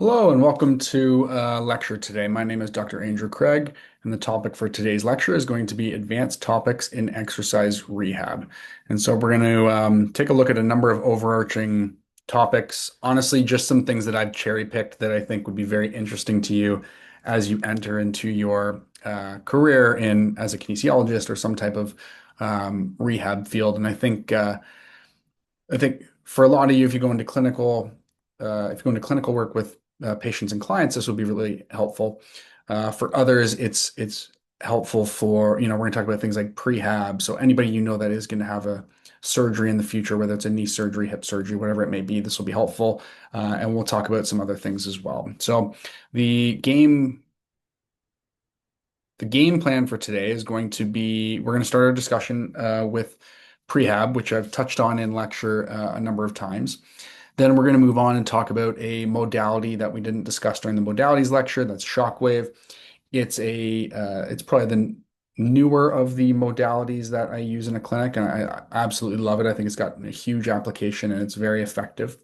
Hello and welcome to a lecture today. My name is Dr. Andrew Craig, and the topic for today's lecture is going to be advanced topics in exercise rehab. And so we're going to take a look at a number of overarching topics. Honestly, just some things that I've cherry picked that I think would be very interesting to you as you enter into your career in as a kinesiologist or some type of rehab field. And I think for a lot of you, if you go into clinical work with patients and clients, this will be really helpful. For others, it's helpful for, we're going to talk about things like prehab. So anybody that is going to have a surgery in the future, whether it's a knee surgery, hip surgery, whatever it may be, this will be helpful. And we'll talk about some other things as well. So the game the game plan for today is going to be we're going to start our discussion with prehab, which I've touched on in lecture a number of times. Then we're going to move on and talk about a modality that we didn't discuss during the modalities lecture. That's shockwave. It's probably the newer of the modalities that I use in a clinic, and I absolutely love it. I think it's got a huge application and it's very effective.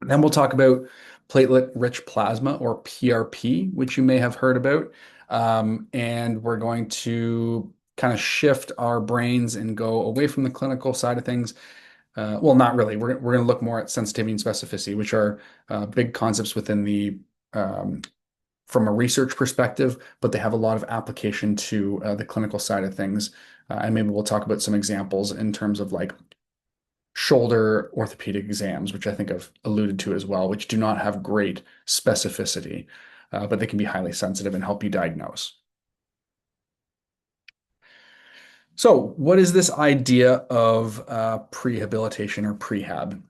Then we'll talk about platelet-rich plasma, or PRP, which you may have heard about. And we're going to kind of shift our brains and go away from the clinical side of things. Well, not really. We're going to look more at sensitivity and specificity, which are big concepts within um, from a research perspective, but they have a lot of application to the clinical side of things. And maybe we'll talk about some examples in terms of like shoulder orthopedic exams, which I think I've alluded to as well, which do not have great specificity, but they can be highly sensitive and help you diagnose. So, what is this idea of prehabilitation or prehab?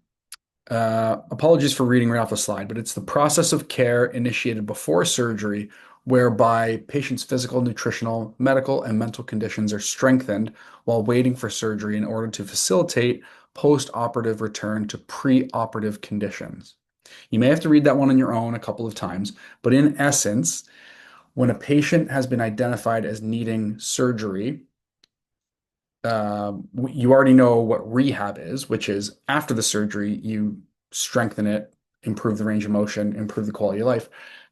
Apologies for reading right off the slide, but it's the process of care initiated before surgery whereby patients' physical, nutritional, medical, and mental conditions are strengthened while waiting for surgery in order to facilitate post-operative return to pre-operative conditions. You may have to read that one on your own a couple of times, but in essence, when a patient has been identified as needing surgery, you already know what rehab is, which is after the surgery, you strengthen it, improve the range of motion, improve the quality of life.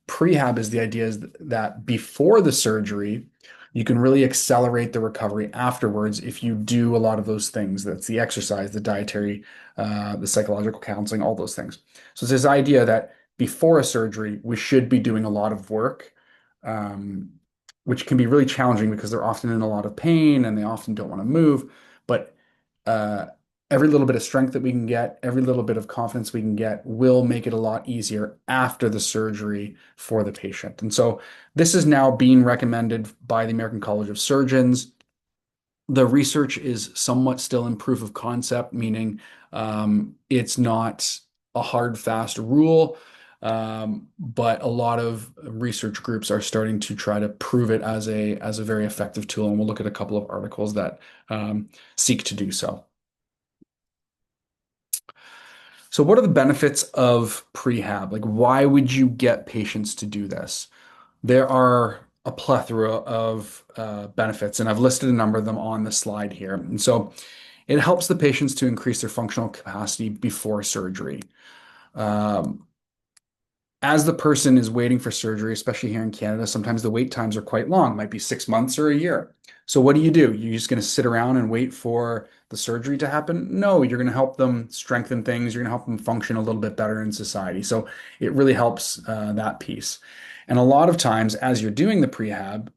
Prehab is the idea is that before the surgery, you can really accelerate the recovery afterwards if you do a lot of those things. That's the exercise, the dietary, the psychological counseling, all those things. So it's this idea that before a surgery, we should be doing a lot of work. Um, which can be really challenging because they're often in a lot of pain and they often don't want to move. But uh, every little bit of strength that we can get, every little bit of confidence we can get will make it a lot easier after the surgery for the patient. And so this is now being recommended by the American College of Surgeons. The research is somewhat still in proof of concept, meaning it's not a hard, fast rule. But a lot of research groups are starting to try to prove it as a very effective tool, and we'll look at a couple of articles that seek to do so. So, what are the benefits of prehab? Like, why would you get patients to do this? There are a plethora of benefits, and I've listed a number of them on the slide here. And so, it helps the patients to increase their functional capacity before surgery. Um, as the person is waiting for surgery, especially here in Canada, sometimes the wait times are quite long, it might be 6 months or a year. So what do? You're just going to sit around and wait for the surgery to happen? No, you're going to help them strengthen things. You're going to help them function a little bit better in society. So it really helps that piece. And a lot of times, as you're doing the prehab,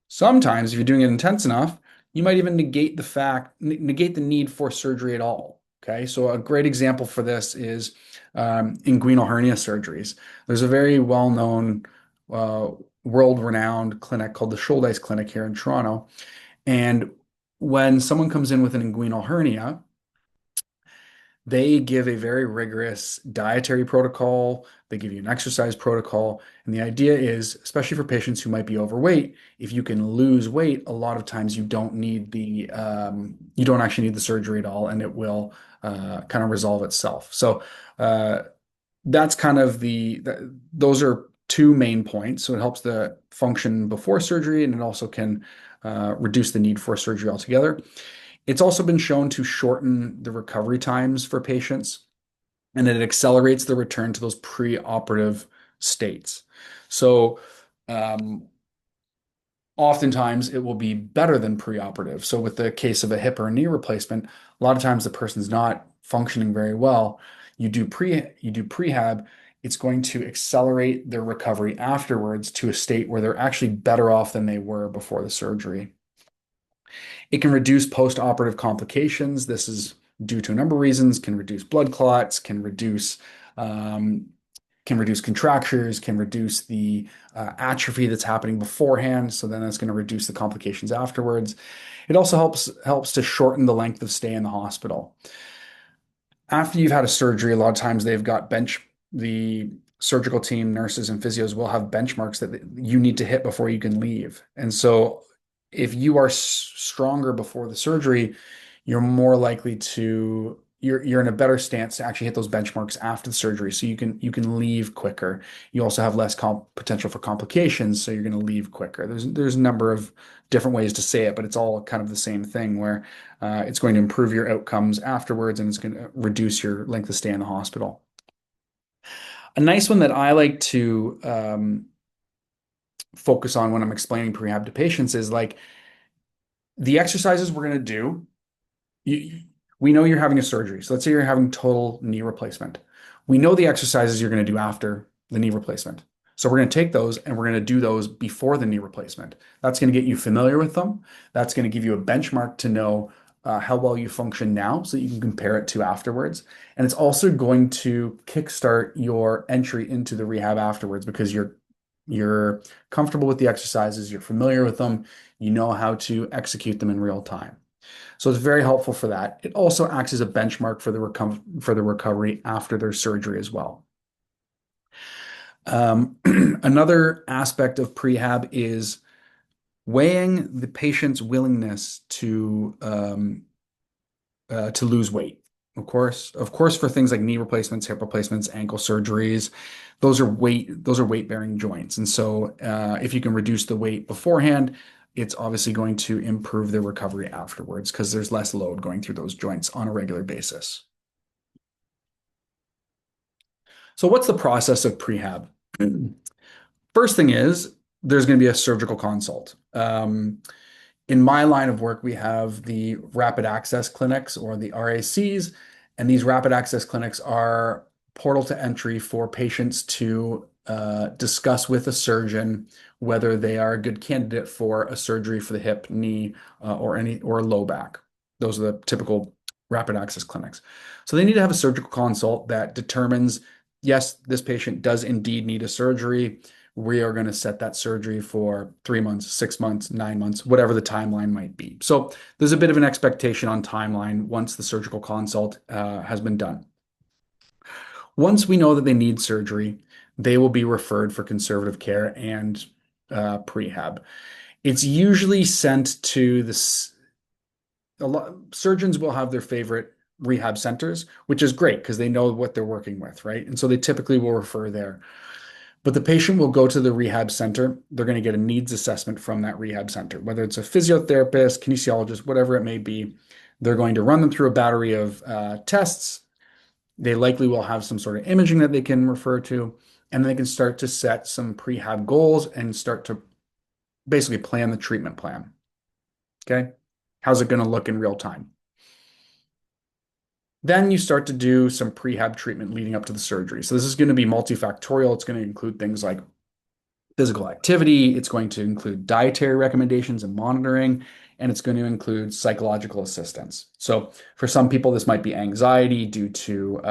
sometimes if you're doing it intense enough, you might even negate the need for surgery at all. Okay, so a great example for this is inguinal hernia surgeries. There's a very well-known, uh, world-renowned clinic called the Shouldice Clinic here in Toronto. And when someone comes in with an inguinal hernia, they give a very rigorous dietary protocol. They give you an exercise protocol. And the idea is, especially for patients who might be overweight, if you can lose weight, a lot of times you don't actually need the surgery at all, and it will kind of resolve itself. So that's kind of those are two main points. So it helps the function before surgery, and it also can reduce the need for surgery altogether. It's also been shown to shorten the recovery times for patients, and it accelerates the return to those pre-operative states. So, um, oftentimes it will be better than preoperative. So with the case of a hip or a knee replacement, a lot of times the person's not functioning very well. You do prehab, it's going to accelerate their recovery afterwards to a state where they're actually better off than they were before the surgery. It can reduce post-operative complications. This is due to a number of reasons, can reduce blood clots, um, can reduce contractures, can reduce the atrophy that's happening beforehand. So then that's going to reduce the complications afterwards. It also helps to shorten the length of stay in the hospital. After you've had a surgery, a lot of times the surgical team, nurses and physios will have benchmarks that you need to hit before you can leave. And so if you are stronger before the surgery, you're more likely to you're in a better stance to actually hit those benchmarks after the surgery. So you can leave quicker. You also have less potential for complications, so you're going to leave quicker. There's a number of different ways to say it, but it's all kind of the same thing where it's going to improve your outcomes afterwards and it's going to reduce your length of stay in the hospital. A nice one that I like to focus on when I'm explaining prehab to patients is like the exercises we're going to do. You, we know you're having a surgery. So let's say you're having total knee replacement. We know the exercises you're going to do after the knee replacement. So we're going to take those and we're going to do those before the knee replacement. That's going to get you familiar with them. That's going to give you a benchmark to know how well you function now so that you can compare it to afterwards. And it's also going to kickstart your entry into the rehab afterwards because you're comfortable with the exercises, you're familiar with them, you know how to execute them in real time. So it's very helpful for that. It also acts as a benchmark for the recovery after their surgery as well. Another aspect of prehab is weighing the patient's willingness to lose weight. Of course, for things like knee replacements, hip replacements, ankle surgeries, those are weight bearing joints. And so, if you can reduce the weight beforehand, it's obviously going to improve the recovery afterwards because there's less load going through those joints on a regular basis. So, what's the process of prehab? First thing is there's going to be a surgical consult. In my line of work, we have the rapid access clinics or the RACs, and these rapid access clinics are portal to entry for patients to discuss with a surgeon whether they are a good candidate for a surgery for the hip, knee, or low back. Those are the typical rapid access clinics. So they need to have a surgical consult that determines, yes, this patient does indeed need a surgery. We are going to set that surgery for 3 months, 6 months, 9 months, whatever the timeline might be. So there's a bit of an expectation on timeline once the surgical consult has been done. Once we know that they need surgery, they will be referred for conservative care and prehab. It's usually sent to this. A lot surgeons will have their favorite rehab centers, which is great because they know what they're working with, right? And so they typically will refer there. But the patient will go to the rehab center. They're going to get a needs assessment from that rehab center, whether it's a physiotherapist, kinesiologist, whatever it may be. They're going to run them through a battery of tests. They likely will have some sort of imaging that they can refer to, and they can start to set some prehab goals and start to basically plan the treatment plan. Okay. How's it going to look in real time? Then you start to do some prehab treatment leading up to the surgery. So this is going to be multifactorial. It's going to include things like physical activity. It's going to include dietary recommendations and monitoring, and it's going to include psychological assistance. So for some people, this might be anxiety due to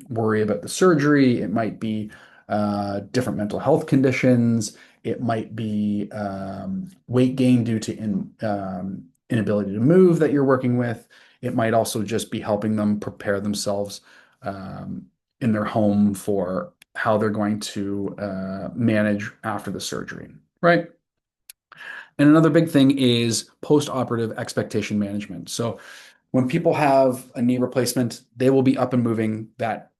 worry about the surgery. It might be different mental health conditions. It might be weight gain due to inability to move that you're working with. It might also just be helping them prepare themselves in their home for how they're going to manage after the surgery, right? And another big thing is post-operative expectation management. So when people have a knee replacement, they will be up and moving that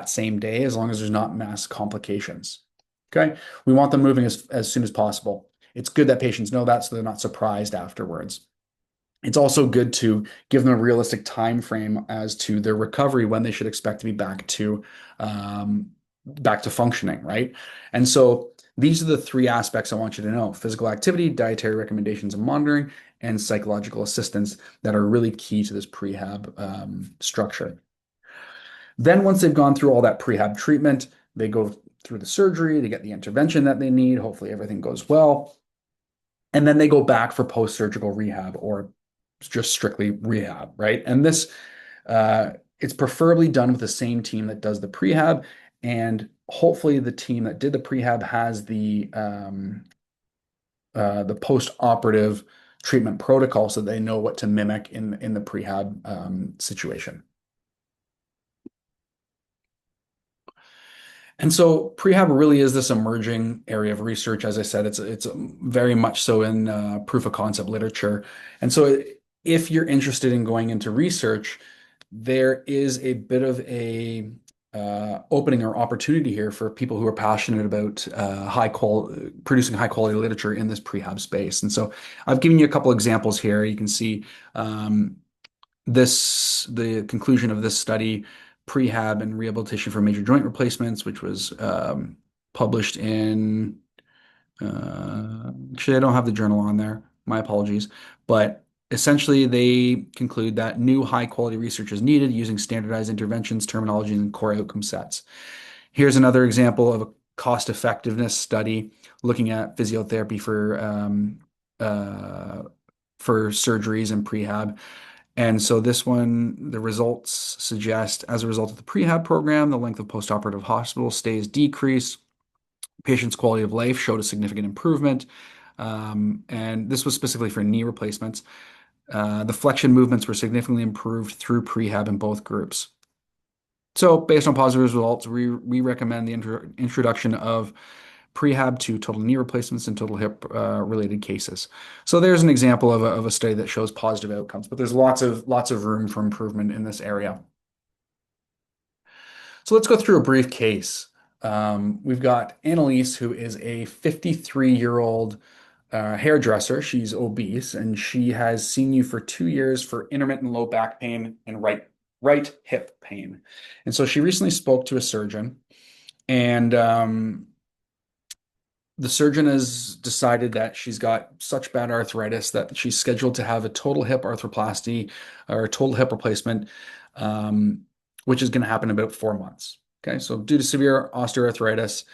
same day as long as there's not mass complications. Okay. We want them moving as soon as possible. It's good that patients know that so they're not surprised afterwards. It's also good to give them a realistic time frame as to their recovery when they should expect to be back to back to functioning, right? And so these are the three aspects I want you to know: physical activity, dietary recommendations and monitoring, and psychological assistance that are really key to this prehab structure. Then, once they've gone through all that prehab treatment, they go through the surgery, they get the intervention that they need. Hopefully, everything goes well. And then they go back for post-surgical rehab or just strictly rehab, right? And this, uh, it's preferably done with the same team that does the prehab. And hopefully, the team that did the prehab has the post-operative treatment protocol so they know what to mimic in the prehab situation. And so prehab really is this emerging area of research. As I said, it's very much so in proof of concept literature. And so if you're interested in going into research, there is a bit of a opening or opportunity here for people who are passionate about producing high quality literature in this prehab space. And so I've given you a couple examples here. You can see the conclusion of this study, prehab and rehabilitation for major joint replacements, which was published in, actually, I don't have the journal on there. My apologies. But essentially, they conclude that new high quality research is needed using standardized interventions, terminology, and core outcome sets. Here's another example of a cost effectiveness study looking at physiotherapy for surgeries and prehab. And so this one, the results suggest as a result of the prehab program, the length of postoperative hospital stays decreased. Patients' quality of life showed a significant improvement. And this was specifically for knee replacements. The flexion movements were significantly improved through prehab in both groups. So, based on positive results, we recommend the introduction of prehab to total knee replacements and total hip related cases. So there's an example of a study that shows positive outcomes, but there's lots of room for improvement in this area. So let's go through a brief case. We've got Annalise, who is a 53-year-old hairdresser. She's obese, and she has seen you for 2 years for intermittent low back pain and right hip pain. And so she recently spoke to a surgeon, and the surgeon has decided that she's got such bad arthritis that she's scheduled to have a total hip arthroplasty or a total hip replacement, um, which is going to happen in about 4 months. Okay, so due to severe osteoarthritis,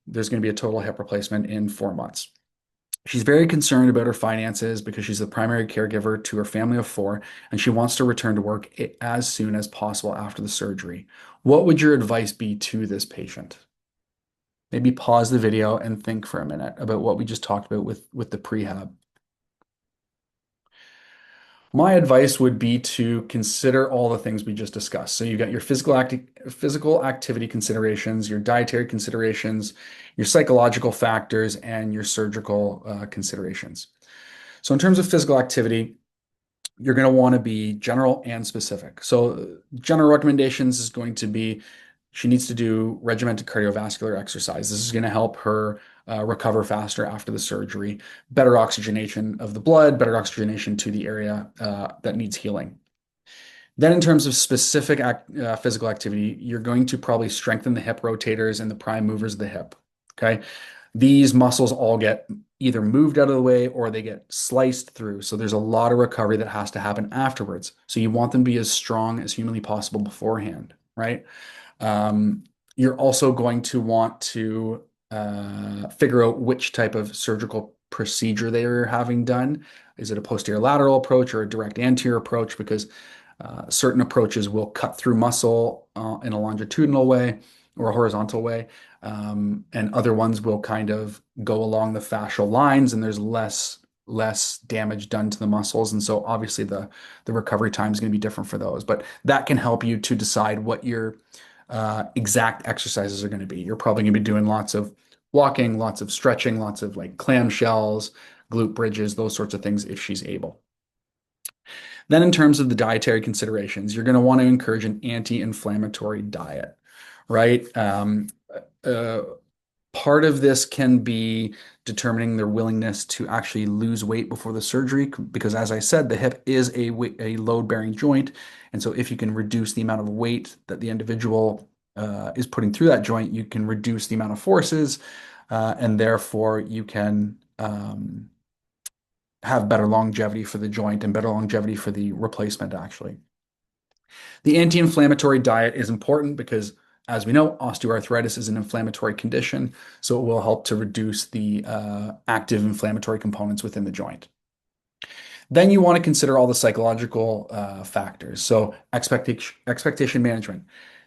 there's going to be a total hip replacement in 4 months. She's very concerned about her finances because she's the primary caregiver to her family of four, and she wants to return to work as soon as possible after the surgery. What would your advice be to this patient? Maybe pause the video and think for a minute about what we just talked about with the prehab. My advice would be to consider all the things we just discussed. So you've got your physical activity considerations, your dietary considerations, your psychological factors, and your surgical considerations. So in terms of physical activity, you're going to want to be general and specific. So general recommendations is going to be she needs to do regimented cardiovascular exercise. This is going to help her recover faster after the surgery, better oxygenation of the blood, better oxygenation to the area that needs healing. Then, in terms of specific physical activity, you're going to probably strengthen the hip rotators and the prime movers of the hip. Okay. These muscles all get either moved out of the way or they get sliced through. So there's a lot of recovery that has to happen afterwards. So you want them to be as strong as humanly possible beforehand, right? You're also going to want to figure out which type of surgical procedure they are having done. Is it a posterior lateral approach or a direct anterior approach? Because certain approaches will cut through muscle in a longitudinal way or a horizontal way, and other ones will kind of go along the fascial lines, and there's less damage done to the muscles, and so obviously the recovery time is going to be different for those. But that can help you to decide what your exact exercises are going to be. You're probably going to be doing lots of walking, lots of stretching, lots of like clamshells, glute bridges, those sorts of things if she's able. Then, in terms of the dietary considerations, you're going to want to encourage an anti-inflammatory diet, right? Uh, Part of this can be determining their willingness to actually lose weight before the surgery, because as I said, the hip is a load-bearing joint. And so if you can reduce the amount of weight that the individual is putting through that joint, you can reduce the amount of forces, and therefore you can have better longevity for the joint and better longevity for the replacement, actually. The anti-inflammatory diet is important because, as we know, osteoarthritis is an inflammatory condition, so it will help to reduce the active inflammatory components within the joint. Then you want to consider all the psychological factors. So expectation management.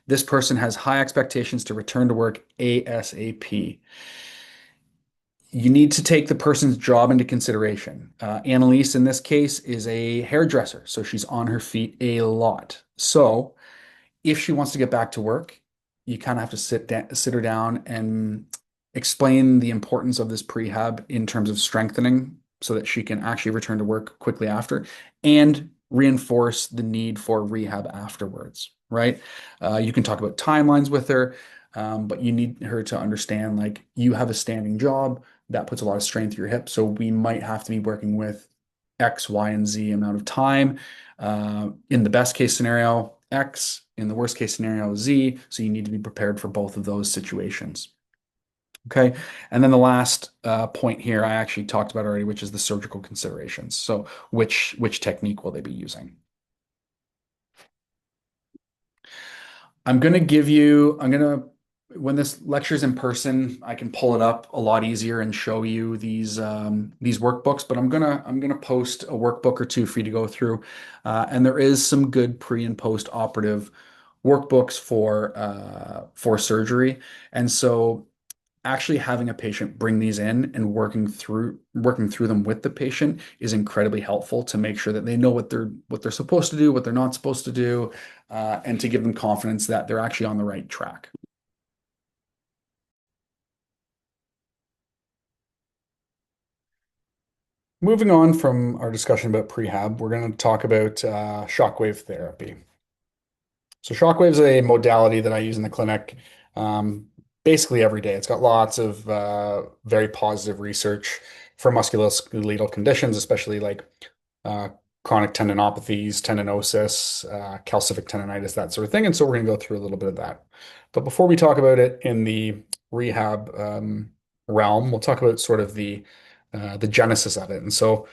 This person has high expectations to return to work ASAP. You need to take the person's job into consideration. Annalise, in this case, is a hairdresser, so she's on her feet a lot. So if she wants to get back to work, you kind of have to sit her down and explain the importance of this prehab in terms of strengthening so that she can actually return to work quickly after and reinforce the need for rehab afterwards, right? You can talk about timelines with her, but you need her to understand like you have a standing job that puts a lot of strain through your hip. So we might have to be working with X, Y, and Z amount of time. In the best case scenario, X. In the worst case scenario, Z. So you need to be prepared for both of those situations. Okay. And then the last point here I actually talked about already, which is the surgical considerations. So which technique will they be using? I'm gonna, when this lecture's in person, I can pull it up a lot easier and show you these workbooks, but I'm gonna post a workbook or two for you to go through. And there is some good pre and post operative workbooks for surgery. And so actually having a patient bring these in and working through them with the patient is incredibly helpful to make sure that they know what they're supposed to do, what they're not supposed to do, and to give them confidence that they're actually on the right track. Moving on from our discussion about prehab, we're going to talk about shockwave therapy. So shockwave is a modality that I use in the clinic basically every day. It's got lots of very positive research for musculoskeletal conditions, especially like uh, chronic tendinopathies, tendinosis, calcific tendonitis, that sort of thing. And so we're going to go through a little bit of that. But before we talk about it in the rehab realm, we'll talk about sort of the genesis of it. And so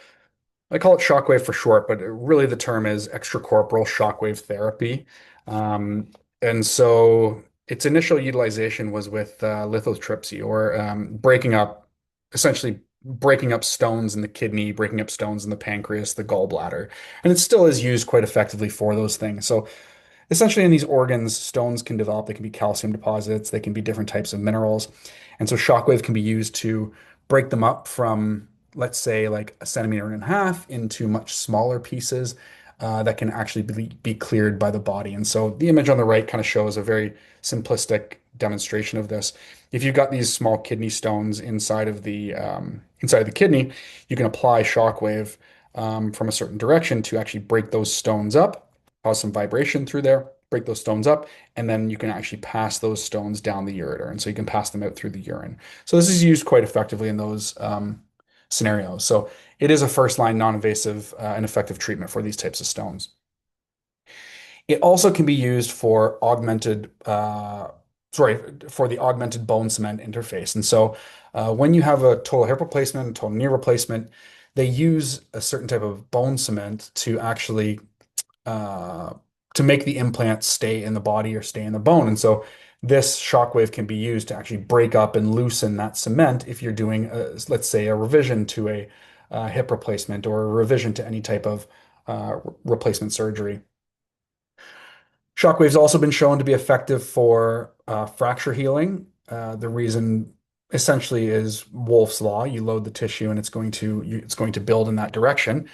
I call it shockwave for short, but really the term is extracorporeal shockwave therapy. Um, and so its initial utilization was with lithotripsy or essentially breaking up stones in the kidney, breaking up stones in the pancreas, the gallbladder. And it still is used quite effectively for those things. So essentially in these organs, stones can develop. They can be calcium deposits, they can be different types of minerals. And so shockwave can be used to break them up from, let's say, like a centimeter and a half into much smaller pieces that can actually be cleared by the body. And so the image on the right kind of shows a very simplistic demonstration of this. If you've got these small kidney stones inside of the kidney, you can apply shockwave from a certain direction to actually break those stones up, cause some vibration through there, break those stones up, and then you can actually pass those stones down the ureter. And so you can pass them out through the urine. So this is used quite effectively in those scenarios. So it is a first line non-invasive and effective treatment for these types of stones. It also can be used for for the augmented bone cement interface. And so when you have a total hip replacement, a total knee replacement, they use a certain type of bone cement to actually uh, to make the implant stay in the body or stay in the bone. And so this shockwave can be used to actually break up and loosen that cement if you're doing, let's say, a revision to a hip replacement or a revision to any type of replacement surgery. Shockwave's also been shown to be effective for fracture healing. The reason essentially is Wolff's law. You load the tissue and it's going to build in that direction.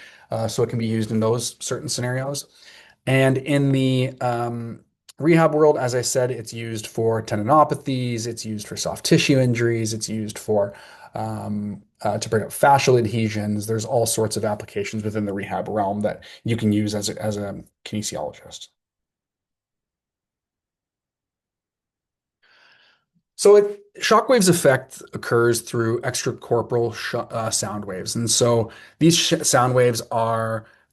So it can be used in those certain scenarios. And in the rehab world, as I said, it's used for tendinopathies, it's used for soft tissue injuries, it's used for to break up fascial adhesions. There's all sorts of applications within the rehab realm that you can use as a kinesiologist. Shockwave's effect occurs through extracorporeal sound waves. And so these sound waves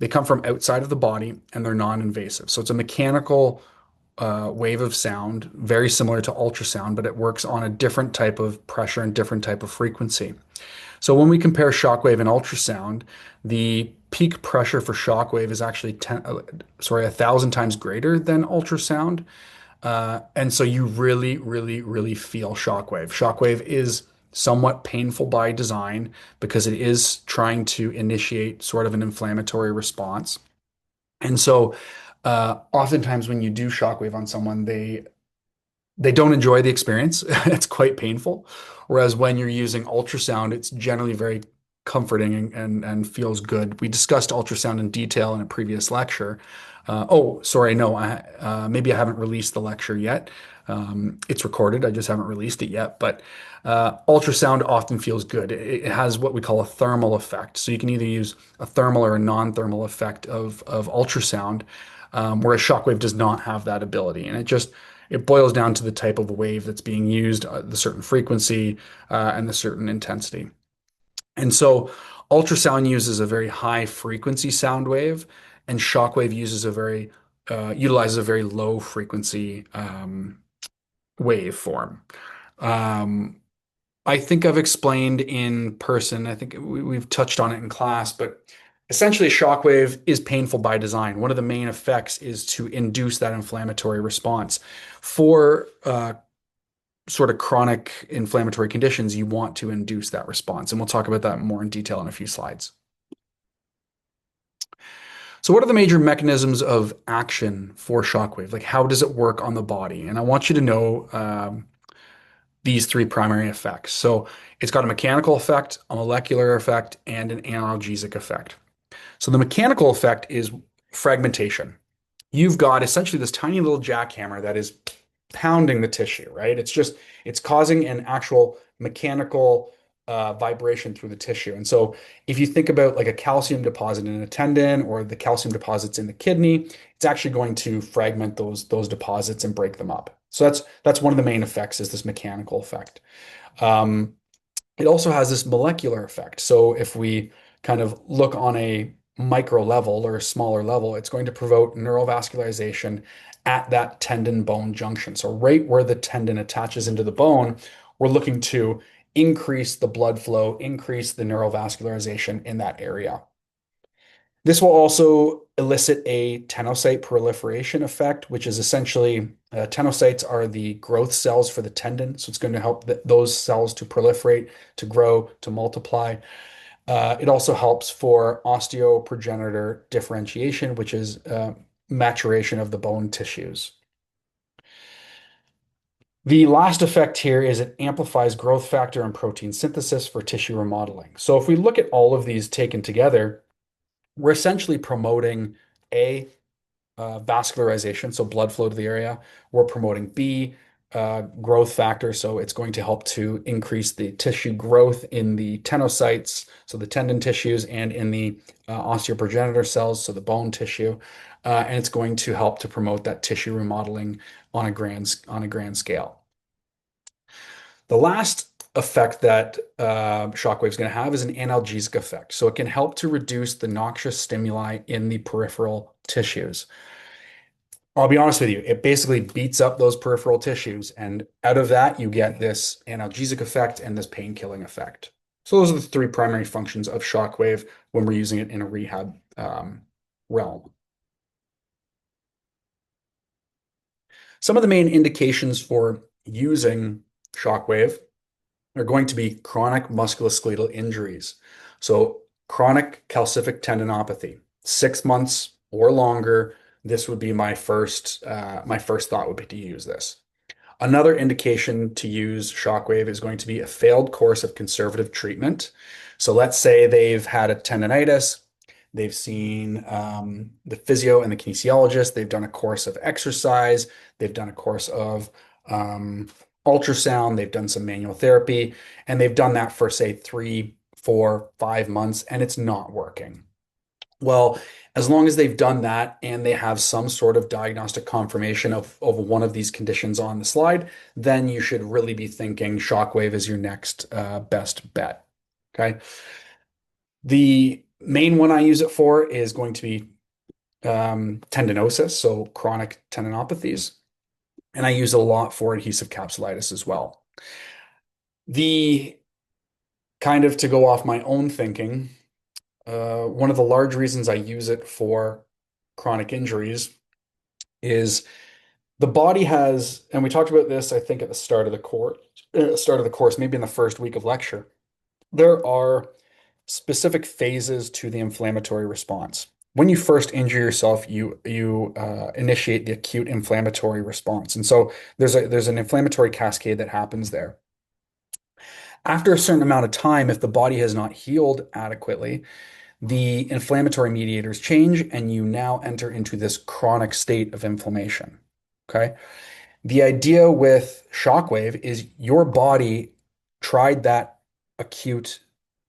they come from outside of the body and they're non-invasive. So it's a mechanical wave of sound, very similar to ultrasound, but it works on a different type of pressure and different type of frequency. So when we compare shockwave and ultrasound, the peak pressure for shockwave is actually 1,000 times greater than ultrasound. And so you really, really, really feel shockwave. Shockwave is somewhat painful by design because it is trying to initiate sort of an inflammatory response. And so, oftentimes when you do shockwave on someone, they don't enjoy the experience. It's quite painful. Whereas when you're using ultrasound, it's generally very comforting and feels good. We discussed ultrasound in detail in a previous lecture. Oh, sorry, no, maybe I haven't released the lecture yet. It's recorded, I just haven't released it yet. But ultrasound often feels good. It has what we call a thermal effect. So you can either use a thermal or a non-thermal effect of ultrasound, whereas shockwave does not have that ability. And it boils down to the type of wave that's being used, the certain frequency, and the certain intensity. And so ultrasound uses a very high frequency sound wave, and shockwave utilizes a very low frequency wave form. Um, I think I've explained in person, I think we've touched on it in class, but essentially, shockwave is painful by design. One of the main effects is to induce that inflammatory response. For sort of chronic inflammatory conditions, you want to induce that response. And we'll talk about that more in detail in a few slides. So, what are the major mechanisms of action for shockwave? Like, how does it work on the body? And I want you to know these three primary effects. So, it's got a mechanical effect, a molecular effect, and an analgesic effect. So the mechanical effect is fragmentation. You've got essentially this tiny little jackhammer that is pounding the tissue, right? It's causing an actual mechanical vibration through the tissue. And so if you think about like a calcium deposit in a tendon or the calcium deposits in the kidney, it's actually going to fragment those deposits and break them up. So that's one of the main effects is this mechanical effect. Um, it also has this molecular effect. So if we kind of look on a micro level or a smaller level, it's going to promote neurovascularization at that tendon bone junction. So right where the tendon attaches into the bone, we're looking to increase the blood flow, increase the neurovascularization in that area. This will also elicit a tenocyte proliferation effect, which is essentially tenocytes are the growth cells for the tendon. So it's going to help those cells to proliferate, to grow, to multiply. It also helps for osteoprogenitor differentiation, which is maturation of the bone tissues. The last effect here is it amplifies growth factor and protein synthesis for tissue remodeling. So if we look at all of these taken together, we're essentially promoting A, vascularization, so blood flow to the area. We're promoting B, growth factor, so it's going to help to increase the tissue growth in the tenocytes, so the tendon tissues, and in the osteoprogenitor cells, so the bone tissue. And it's going to help to promote that tissue remodeling on a grand scale. The last effect that shockwave is going to have is an analgesic effect. So it can help to reduce the noxious stimuli in the peripheral tissues. I'll be honest with you, it basically beats up those peripheral tissues, and out of that, you get this analgesic effect and this pain killing effect. So those are the three primary functions of shockwave when we're using it in a rehab realm. Some of the main indications for using shockwave are going to be chronic musculoskeletal injuries. So chronic calcific tendinopathy, 6 months or longer. This would be my first thought would be to use this. Another indication to use shockwave is going to be a failed course of conservative treatment. So let's say they've had a tendonitis, they've seen the physio and the kinesiologist, they've done a course of exercise, they've done a course of ultrasound, they've done some manual therapy, and they've done that for, say, 3, 4, 5 months, and it's not working. Well, as long as they've done that and they have some sort of diagnostic confirmation of one of these conditions on the slide, then you should really be thinking shockwave is your next best bet. Okay. The main one I use it for is going to be tendinosis, so chronic tendinopathies. and I use it a lot for adhesive capsulitis as well. The kind of to go off my own thinking, one of the large reasons I use it for chronic injuries is the body has, and we talked about this, I think, at the start of the course, maybe in the first week of lecture. There are specific phases to the inflammatory response. When you first injure yourself, you initiate the acute inflammatory response, and so there's an inflammatory cascade that happens there. After a certain amount of time, if the body has not healed adequately, the inflammatory mediators change, and you now enter into this chronic state of inflammation. Okay. The idea with shockwave is your body tried that acute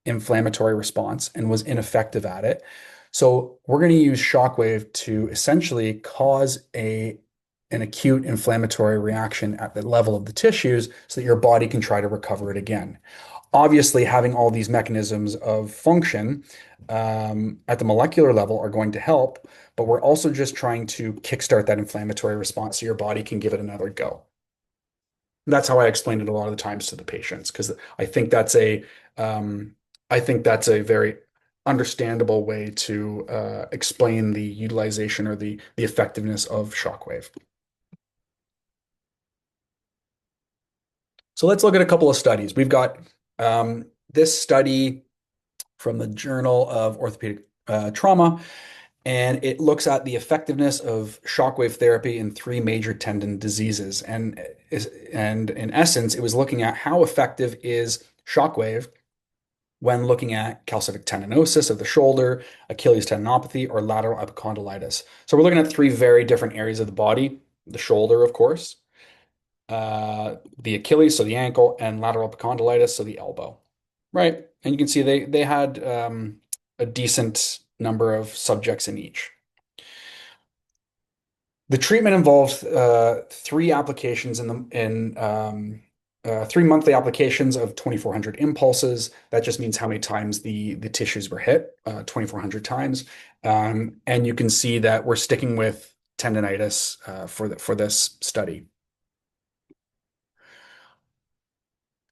inflammatory response and was ineffective at it. So we're going to use shockwave to essentially cause an acute inflammatory reaction at the level of the tissues so that your body can try to recover it again. Obviously, having all these mechanisms of function at the molecular level are going to help, but we're also just trying to kickstart that inflammatory response so your body can give it another go. That's how I explain it a lot of the times to the patients because um, I think that's a very understandable way to explain the utilization or the effectiveness of shockwave. So let's look at a couple of studies. We've got this study from the Journal of Orthopedic Trauma, and it looks at the effectiveness of shockwave therapy in three major tendon diseases. And in essence, it was looking at how effective is shockwave when looking at calcific tendinosis of the shoulder, Achilles tendinopathy, or lateral epicondylitis. So we're looking at three very different areas of the body, the shoulder, of course, the Achilles, so the ankle, and lateral epicondylitis, so the elbow. Right. And you can see they had a decent number of subjects in each. The treatment involved three applications in three monthly applications of 2,400 impulses. That just means how many times the tissues were hit, 2,400 times. And you can see that we're sticking with tendonitis for this study.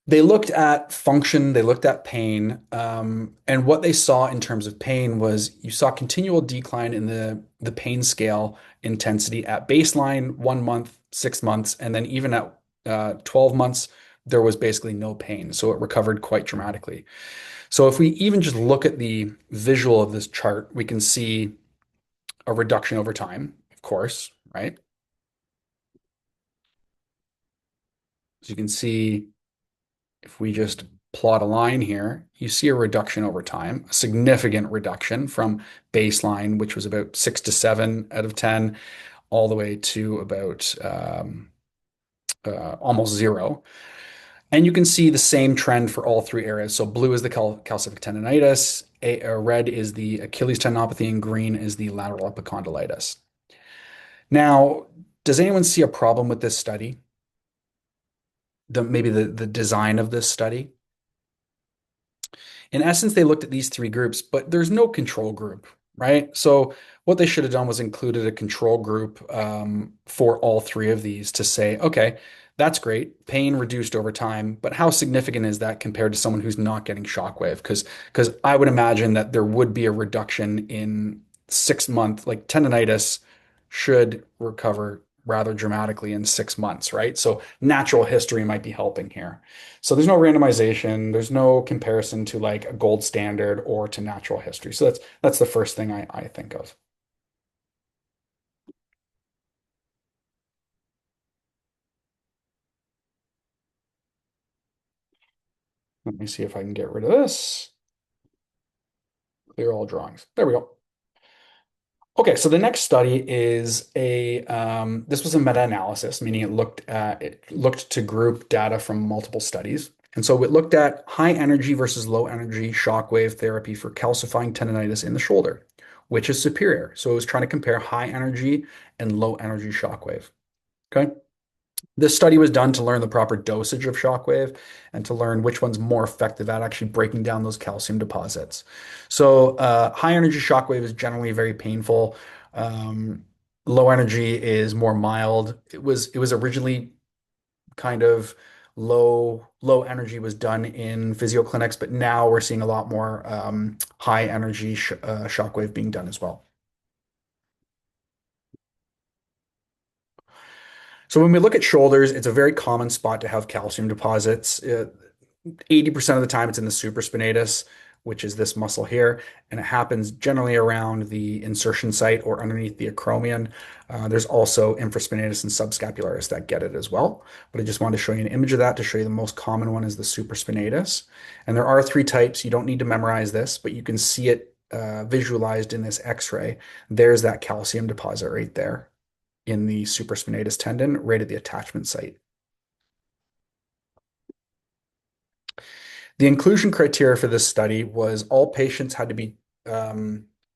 They looked at function, they looked at pain, and what they saw in terms of pain was you saw continual decline in the pain scale intensity at baseline, 1 month, 6 months, and then even at 12 months, there was basically no pain. So it recovered quite dramatically. So if we even just look at the visual of this chart, we can see a reduction over time, of course, right? As you can see, if we just plot a line here, you see a reduction over time, a significant reduction from baseline, which was about 6 to 7 out of 10, all the way to about almost zero. And you can see the same trend for all three areas. So blue is the calcific tendonitis, red is the Achilles tendinopathy, and green is the lateral epicondylitis. Now, does anyone see a problem with this study? Maybe the design of this study? In essence, they looked at these three groups, but there's no control group, right? So what they should have done was included a control group for all three of these to say, okay, that's great, pain reduced over time, but how significant is that compared to someone who's not getting shockwave? Because I would imagine that there would be a reduction in 6 month, like tendonitis should recover rather dramatically in 6 months, right? So natural history might be helping here. So there's no randomization, there's no comparison to like a gold standard or to natural history. So that's the first thing I think of. Let me see if I can get rid of this. Clear all drawings. There we go. Okay, so the next study is this was a meta-analysis, meaning it looked to group data from multiple studies. And so it looked at high energy versus low energy shockwave therapy for calcifying tendonitis in the shoulder, which is superior. So it was trying to compare high energy and low energy shockwave. Okay. This study was done to learn the proper dosage of shockwave and to learn which one's more effective at actually breaking down those calcium deposits. So high energy shockwave is generally very painful. Low energy is more mild. It was originally kind of low energy was done in physio clinics, but now we're seeing a lot more high energy shockwave being done as well. So when we look at shoulders, it's a very common spot to have calcium deposits. 80% of the time it's in the supraspinatus, which is this muscle here, and it happens generally around the insertion site or underneath the acromion. There's also infraspinatus and subscapularis that get it as well. But I just wanted to show you an image of that to show you the most common one is the supraspinatus. And there are three types. You don't need to memorize this, but you can see it visualized in this X-ray. There's that calcium deposit right there in the supraspinatus tendon, right at the attachment site. The inclusion criteria for this study was all patients had to be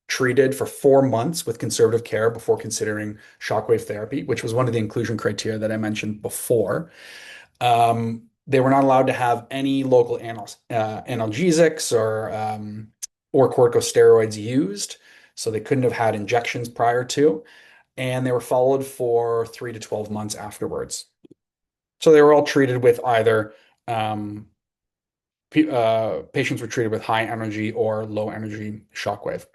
treated for 4 months with conservative care before considering shockwave therapy, which was one of the inclusion criteria that I mentioned before. They were not allowed to have any local analgesics or corticosteroids used, so they couldn't have had injections prior to, and they were followed for 3 to 12 months afterwards. So they were all treated with either patients were treated with high energy or low energy shockwave.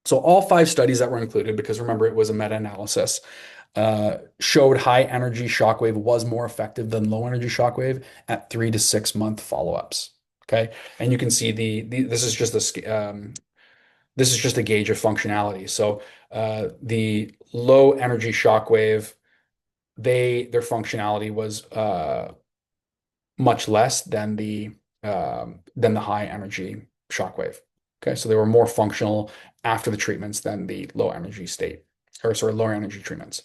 So all five studies that were included, because remember it was a meta-analysis, showed high energy shockwave was more effective than low energy shockwave at 3 to 6 month follow-ups. Okay, and you can see this is just this is just a gauge of functionality. So the low energy shockwave, their functionality was much less than the high energy shockwave. Okay, so they were more functional after the treatments than the low energy state, or sorry, lower energy treatments.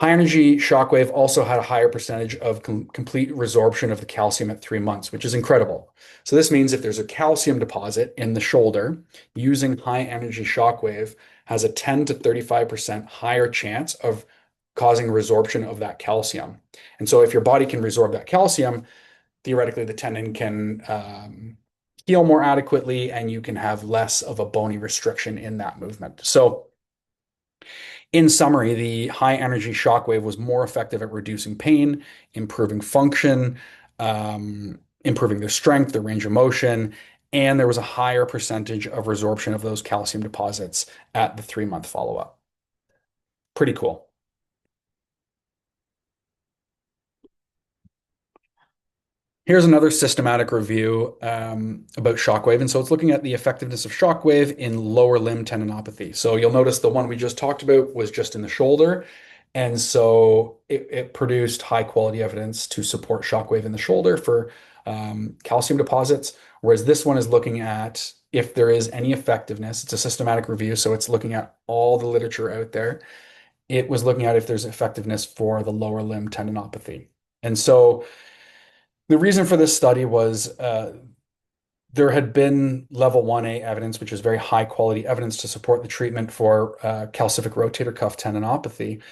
High energy shockwave also had a higher percentage of complete resorption of the calcium at 3 months, which is incredible. So this means if there's a calcium deposit in the shoulder, using high energy shockwave has a 10 to 35% higher chance of causing resorption of that calcium. And so if your body can resorb that calcium, theoretically the tendon can heal more adequately and you can have less of a bony restriction in that movement. So in summary, the high energy shockwave was more effective at reducing pain, improving function, improving their strength, their range of motion, and there was a higher percentage of resorption of those calcium deposits at the 3 month follow-up. Pretty cool. Here's another systematic review about shockwave. And so it's looking at the effectiveness of shockwave in lower limb tendinopathy. So you'll notice the one we just talked about was just in the shoulder. And so it produced high quality evidence to support shockwave in the shoulder for calcium deposits. Whereas this one is looking at if there is any effectiveness. It's a systematic review. So it's looking at all the literature out there. It was looking at if there's effectiveness for the lower limb tendinopathy. And so the reason for this study was there had been level 1A evidence, which is very high quality evidence to support the treatment for calcific rotator cuff tendinopathy,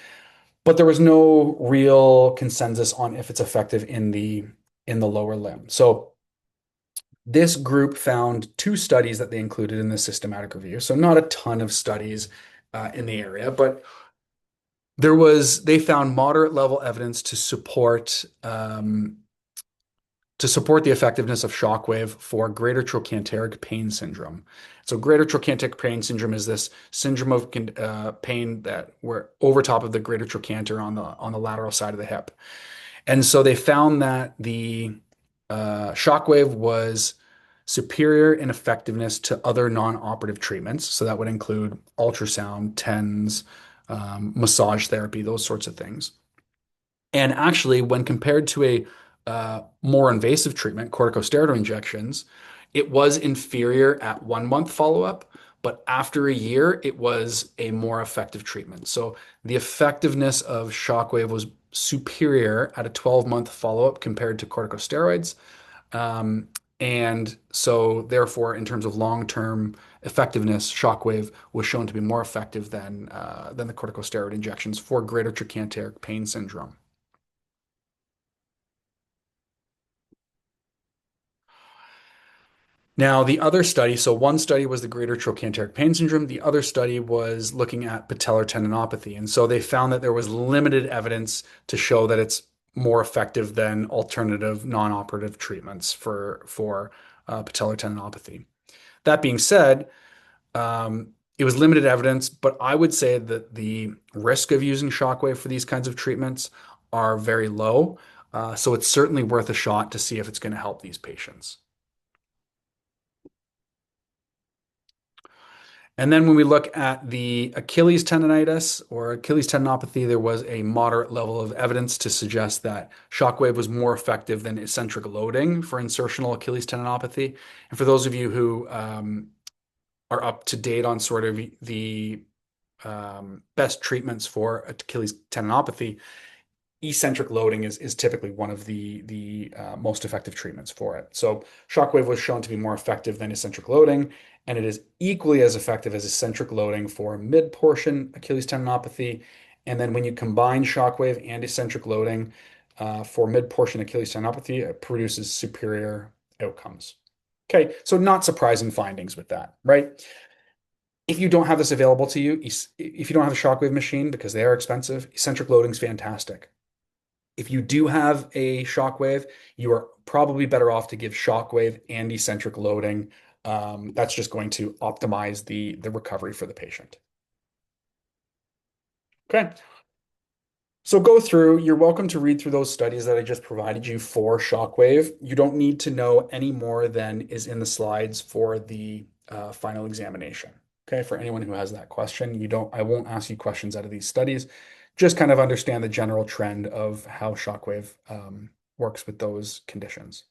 but there was no real consensus on if it's effective in the lower limb. So this group found two studies that they included in the systematic review. So not a ton of studies in the area, but they found moderate level evidence to support the effectiveness of shockwave for greater trochanteric pain syndrome. So greater trochanteric pain syndrome is this syndrome of pain that we're over top of the greater trochanter on the lateral side of the hip. And so they found that the shockwave was superior in effectiveness to other non-operative treatments. So that would include ultrasound, TENS, massage therapy, those sorts of things. And actually, when compared to a more invasive treatment, corticosteroid injections, it was inferior at 1 month follow-up, but after a year, it was a more effective treatment. So the effectiveness of shockwave was superior at a 12-month follow-up compared to corticosteroids. And so, therefore, in terms of long-term effectiveness, shockwave was shown to be more effective than the corticosteroid injections for greater trochanteric pain syndrome. Now, the other study, so one study was the greater trochanteric pain syndrome. The other study was looking at patellar tendinopathy. And so they found that there was limited evidence to show that it's more effective than alternative non-operative treatments for patellar tendinopathy. That being said, it was limited evidence, but I would say that the risk of using shockwave for these kinds of treatments are very low. So it's certainly worth a shot to see if it's going to help these patients. And then when we look at the Achilles tendonitis or Achilles tendinopathy, there was a moderate level of evidence to suggest that shockwave was more effective than eccentric loading for insertional Achilles tendinopathy. And for those of you who are up to date on sort of the best treatments for Achilles tendinopathy, eccentric loading is typically one of the most effective treatments for it. So shockwave was shown to be more effective than eccentric loading, and it is equally as effective as eccentric loading for mid-portion Achilles tendinopathy. And then when you combine shockwave and eccentric loading for mid-portion Achilles tendinopathy, it produces superior outcomes. Okay, so not surprising findings with that, right? If you don't have this available to you, if you don't have a shockwave machine because they are expensive, eccentric loading is fantastic. If you do have a shockwave, you are probably better off to give shockwave and eccentric loading. That's just going to optimize the recovery for the patient. Okay. So go through, you're welcome to read through those studies that I just provided you for shockwave. You don't need to know any more than is in the slides for the final examination. Okay, for anyone who has that question, I won't ask you questions out of these studies. Just kind of understand the general trend of how shockwave works with those conditions.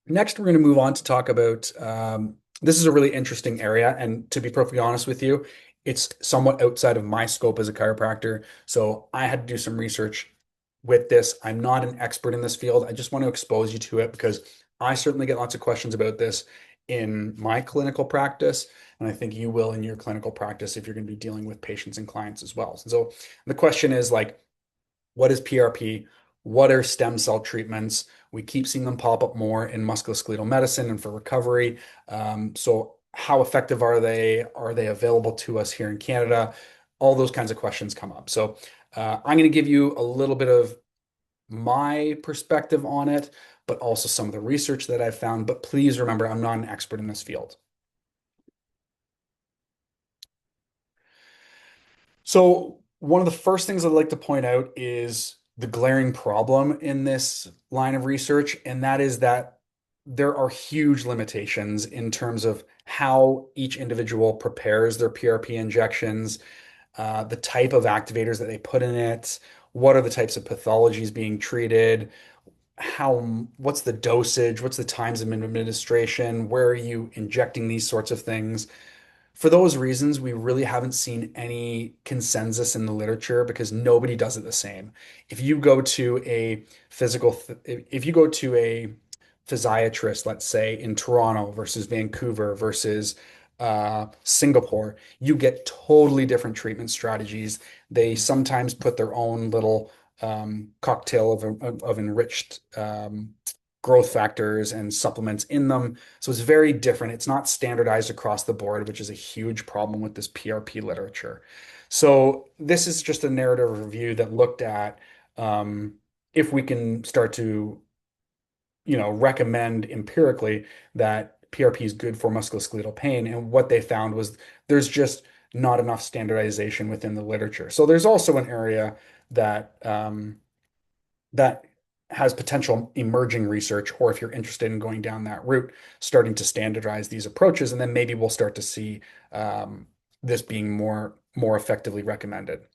Next, we're going to move on to talk about this is a really interesting area. And to be perfectly honest with you, it's somewhat outside of my scope as a chiropractor. So I had to do some research with this. I'm not an expert in this field. I just want to expose you to it because I certainly get lots of questions about this in my clinical practice. And I think you will in your clinical practice if you're going to be dealing with patients and clients as well. So the question is like, what is PRP? What are stem cell treatments? We keep seeing them pop up more in musculoskeletal medicine and for recovery. So how effective are they? Are they available to us here in Canada? All those kinds of questions come up. So I'm going to give you a little bit of my perspective on it, but also some of the research that I've found. But please remember, I'm not an expert in this field. So, one of the first things I'd like to point out is the glaring problem in this line of research, and that is that there are huge limitations in terms of how each individual prepares their PRP injections, the type of activators that they put in it, what are the types of pathologies being treated, what's the dosage, what's the times of administration, where are you injecting these sorts of things. For those reasons, we really haven't seen any consensus in the literature because nobody does it the same. If you go to a if you go to a physiatrist, let's say in Toronto versus Vancouver versus Singapore, you get totally different treatment strategies. They sometimes put their own little cocktail of enriched growth factors and supplements in them. So it's very different. It's not standardized across the board, which is a huge problem with this PRP literature. So this is just a narrative review that looked at if we can start to, recommend empirically that PRP is good for musculoskeletal pain. And what they found was there's just not enough standardization within the literature. So there's also an area that has potential emerging research, or if you're interested in going down that route, starting to standardize these approaches, and then maybe we'll start to see this being more effectively recommended.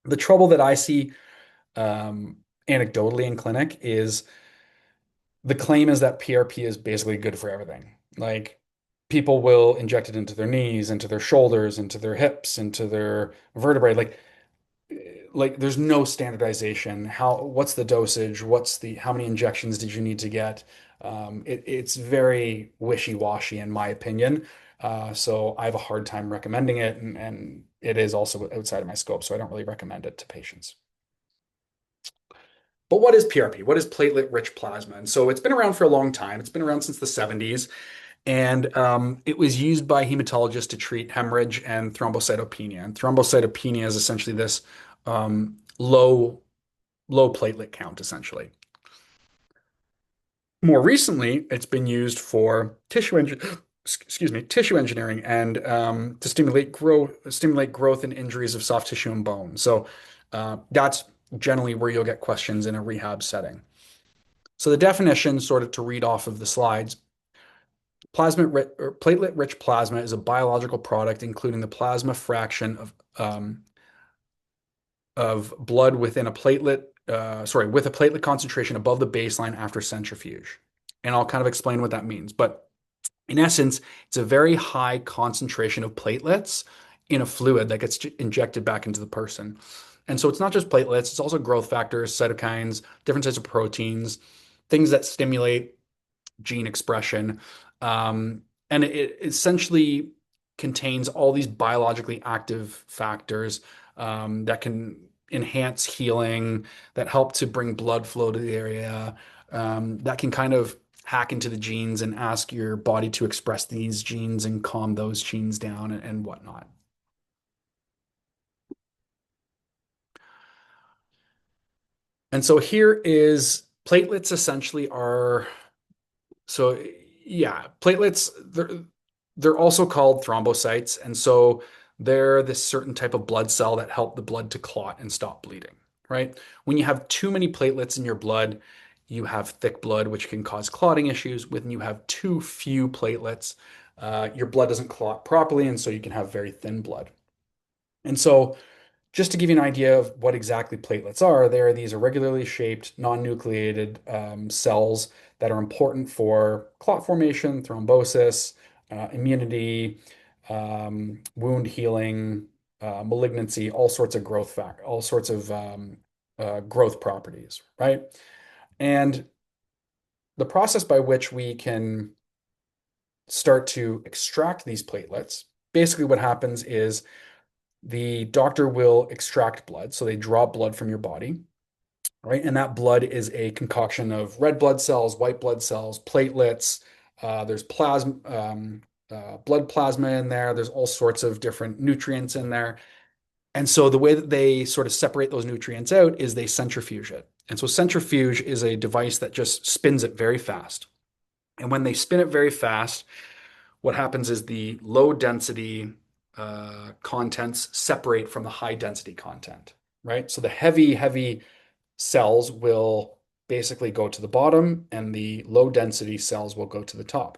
The trouble that I see anecdotally in clinic is the claim is that PRP is basically good for everything. Like people will inject it into their knees, into their shoulders, into their hips, into their vertebrae. Like there's no standardization. What's the dosage? How many injections did you need to get? It's very wishy-washy in my opinion. So I have a hard time recommending it, and it is also outside of my scope, so I don't really recommend it to patients. But what is PRP? What is platelet-rich plasma? And so it's been around for a long time. It's been around since the 70s, and it was used by hematologists to treat hemorrhage and thrombocytopenia. And thrombocytopenia is essentially this low platelet count, essentially. More recently, it's been used for tissue engineering and to stimulate growth and injuries of soft tissue and bone. So that's generally where you'll get questions in a rehab setting. So the definition, sort of to read off of the slides, platelet-rich plasma is a biological product including the plasma fraction of blood within a platelet, with a platelet concentration above the baseline after centrifuge. And I'll kind of explain what that means. But in essence, it's a very high concentration of platelets in a fluid that gets injected back into the person. And so it's not just platelets, it's also growth factors, cytokines, different types of proteins, things that stimulate gene expression. And it essentially contains all these biologically active factors that can enhance healing, that help to bring blood flow to the area, that can kind of hack into the genes and ask your body to express these genes and calm those genes down and whatnot. And so here is platelets essentially are so yeah, platelets they're also called thrombocytes, and so they're this certain type of blood cell that help the blood to clot and stop bleeding, right? When you have too many platelets in your blood, you have thick blood, which can cause clotting issues. When you have too few platelets, your blood doesn't clot properly, and so you can have very thin blood. And so just to give you an idea of what exactly platelets are, they are these irregularly shaped, non-nucleated cells that are important for clot formation, thrombosis, immunity, wound healing, malignancy, all sorts of growth properties, right? And the process by which we can start to extract these platelets, basically what happens is the doctor will extract blood. So they draw blood from your body, right? And that blood is a concoction of red blood cells, white blood cells, platelets. There's blood plasma in there. There's all sorts of different nutrients in there. And so the way that they sort of separate those nutrients out is they centrifuge it. And so centrifuge is a device that just spins it very fast. And when they spin it very fast, what happens is the low density contents separate from the high density content, right? So the heavy cells will basically go to the bottom and the low density cells will go to the top.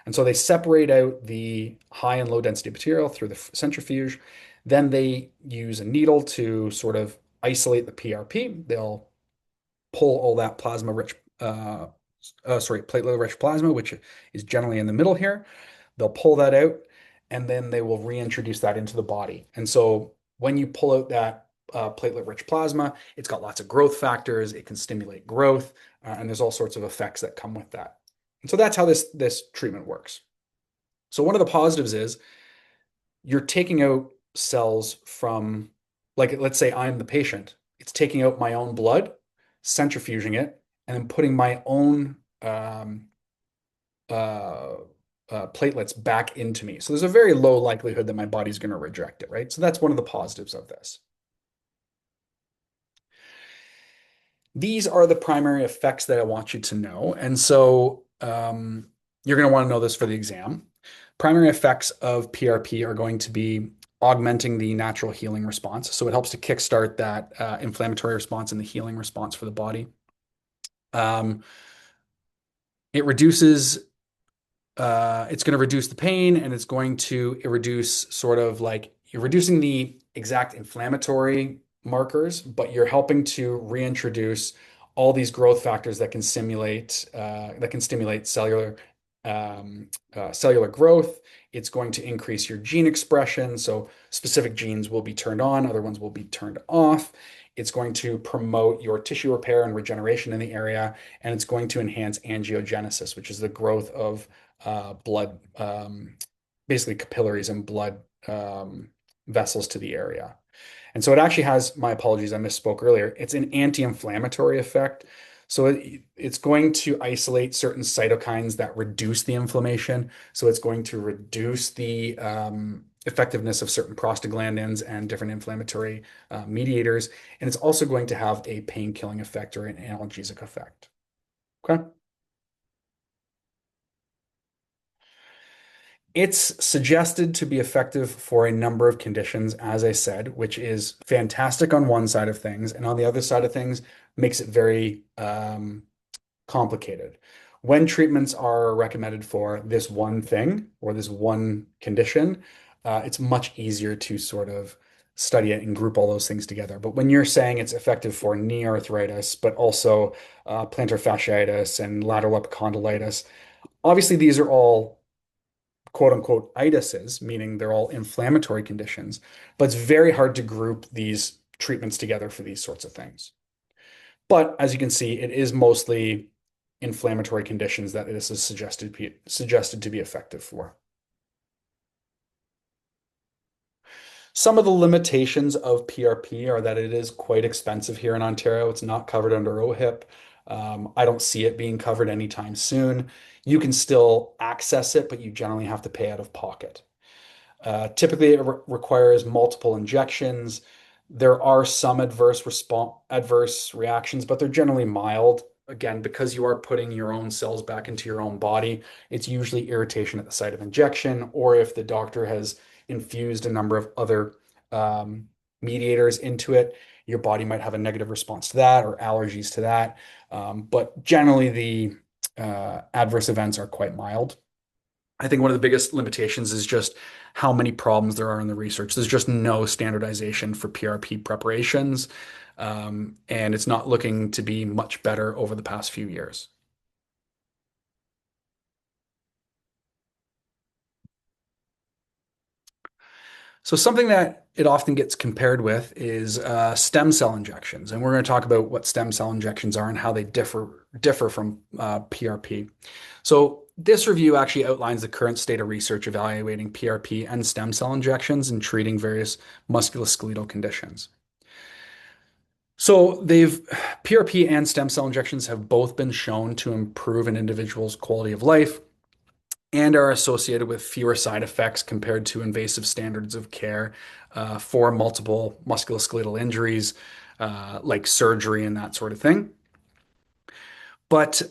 And so they separate out the high and low density material through the centrifuge. Then they use a needle to sort of isolate the PRP. They'll pull all that platelet-rich plasma, which is generally in the middle here. They'll pull that out and then they will reintroduce that into the body. And so when you pull out that platelet-rich plasma, it's got lots of growth factors. It can stimulate growth, and there's all sorts of effects that come with that. And so that's how this treatment works. So one of the positives is you're taking out cells from, like, let's say I'm the patient. It's taking out my own blood, centrifuging it, and then putting my own uh, platelets back into me. So there's a very low likelihood that my body's going to reject it, right? So that's one of the positives of this. These are the primary effects that I want you to know. And so you're going to want to know this for the exam. Primary effects of PRP are going to be augmenting the natural healing response. So it helps to kickstart that inflammatory response and the healing response for the body. It reduces it's going to reduce the pain and it's going to reduce sort of like you're reducing the exact inflammatory markers, but you're helping to reintroduce all these growth factors that can stimulate cellular growth. It's going to increase your gene expression. So specific genes will be turned on, other ones will be turned off. It's going to promote your tissue repair and regeneration in the area, and it's going to enhance angiogenesis, which is the growth of blood, basically capillaries and blood vessels to the area. And so it actually has, my apologies, I misspoke earlier. It's an anti-inflammatory effect. So it's going to isolate certain cytokines that reduce the inflammation. So it's going to reduce the effectiveness of certain prostaglandins and different inflammatory mediators. And it's also going to have a pain-killing effect or an analgesic effect. Okay. It's suggested to be effective for a number of conditions, as I said, which is fantastic on one side of things, and on the other side of things, makes it very complicated. When treatments are recommended for this one thing or this one condition, it's much easier to sort of study it and group all those things together. But when you're saying it's effective for knee arthritis, but also plantar fasciitis and lateral epicondylitis, obviously these are all quote unquote itises, meaning they're all inflammatory conditions, but it's very hard to group these treatments together for these sorts of things. But as you can see, it is mostly inflammatory conditions that this is suggested to be effective for. Some of the limitations of PRP are that it is quite expensive here in Ontario. It's not covered under OHIP. I don't see it being covered anytime soon. You can still access it, but you generally have to pay out of pocket. Typically, it requires multiple injections. There are some adverse reactions, but they're generally mild. Again, because you are putting your own cells back into your own body, it's usually irritation at the site of injection, or if the doctor has infused a number of other mediators into it, your body might have a negative response to that or allergies to that. But generally, the adverse events are quite mild. I think one of the biggest limitations is just how many problems there are in the research. There's just no standardization for PRP preparations, and it's not looking to be much better over the past few years. So something that it often gets compared with is stem cell injections, and we're going to talk about what stem cell injections are and how they differ from PRP. So this review actually outlines the current state of research evaluating PRP and stem cell injections and treating various musculoskeletal conditions. So they've PRP and stem cell injections have both been shown to improve an individual's quality of life and are associated with fewer side effects compared to invasive standards of care for multiple musculoskeletal injuries, like surgery and that sort of thing. But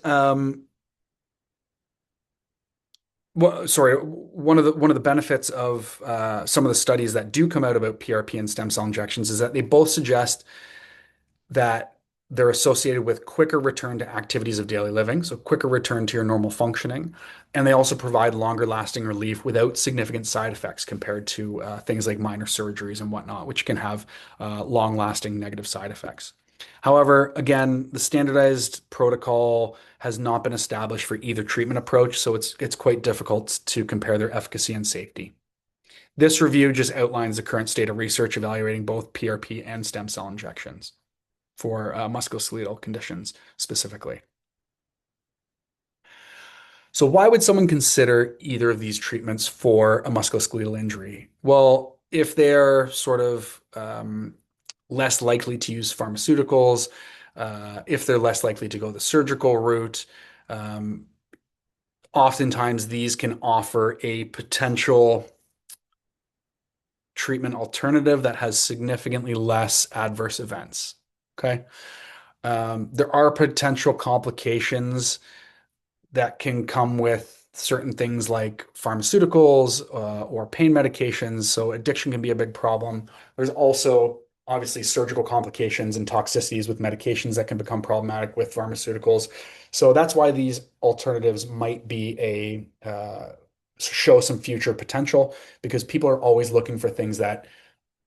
sorry, one of the benefits of some of the studies that do come out about PRP and stem cell injections is that they both suggest that they're associated with quicker return to activities of daily living, so quicker return to your normal functioning. And they also provide longer lasting relief without significant side effects compared to things like minor surgeries and whatnot, which can have long lasting negative side effects. However, again, the standardized protocol has not been established for either treatment approach, so it's quite difficult to compare their efficacy and safety. This review just outlines the current state of research evaluating both PRP and stem cell injections for musculoskeletal conditions specifically. So why would someone consider either of these treatments for a musculoskeletal injury? Well, if they're sort of less likely to use pharmaceuticals, if they're less likely to go the surgical route, um, oftentimes these can offer a potential treatment alternative that has significantly less adverse events. Okay. There are potential complications that can come with certain things like pharmaceuticals or pain medications. So addiction can be a big problem. There's also obviously surgical complications and toxicities with medications that can become problematic with pharmaceuticals. So that's why these alternatives might be show some future potential because people are always looking for things that